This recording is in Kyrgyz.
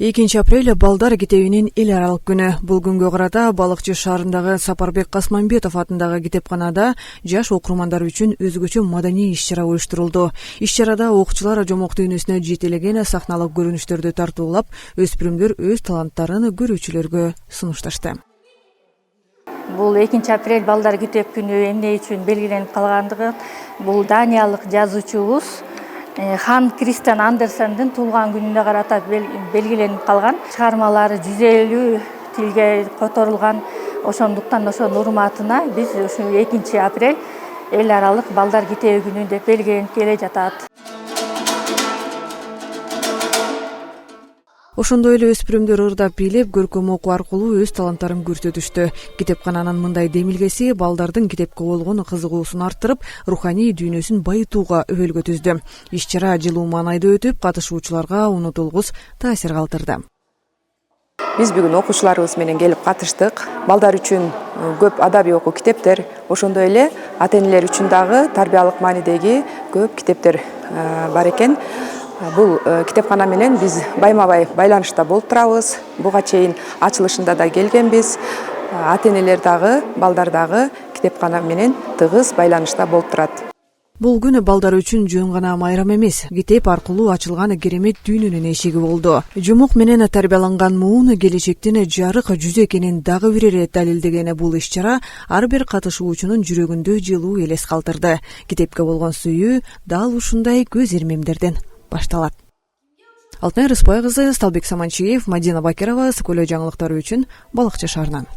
2 апрель балдар китебинин эл аралык күнү. Бул күнгө карата Балыкчы шаарындагы Сапарбек Касманбетов атындагы китепканада жаш окурмандар үчүн өзгөчө маданий иш-чара уюштурулду. Иш-чарада окуучулар жомок дүйнөсүнө жетелеген сахналык көрүнүштөрдү тартуулап, өспүрүмдөр өз таланттарын көрүүчүлөргө сунушташты. Бул 2 апрель балдар китеп күнү эмне үчүн белгиленип калгандыгы, бул даниялык жазуучубуз Хан Кристиан Андерсендин туулган күнүнө карата белгиленип калган. Чыгармалары 150 тилге которулган. Ошондуктан ошонун урматына биз ушу 2 апрель эл аралык балдар китеби күнү деп белгиленип келе жатат. Ошондой эле өспүрүмдөр ырдап бийлеп, көркөм окуу аркылуу өз таланттарын көрсөтүштү. Китепкананын мындай демилгеси балдардын китепке болгон кызыгуусун арттырып, руханий дүйнөсүн байытууга өбөлгө түздү. Иш-чара жылуу маанайда өтүп, катышуучуларга унутулгус таасир калтырды. Биз бүгүн окуучуларыбыз менен келип катыштык. Балдар үчүн көп адабий окуу китептер, ошондой эле ата-энелер үчүн дагы тарбиялык маанидеги көп китептер бар экен. Бул китепкана менен биз байма-бай байланышта болуп турабыз. Буга чейин ачылышында да келгенбиз. Ата-энелер дагы, балдар дагы китепкана менен тыгыз байланышта болуп турат. Бул күн балдар үчүн жөн гана майрам эмес, китеп аркылуу ачылган керемет дүйнөнүн эшиги болду. Жумук менен тарбияланган муун келечектин жарык жүзү экенин дагы бир ирет далилдеген бул иш-чара ар бир катышуучунун жүрөгүндө жылуу элес калтырды. Китепке болгон сүйүү дал ушундай көз ирмемдерден башталат. Алтынай Рыспай кызы, Сталбек Саманчиев, Мадина Бакирова, Скөлө жаңылыктары үчүн Балыкчы шаарынан.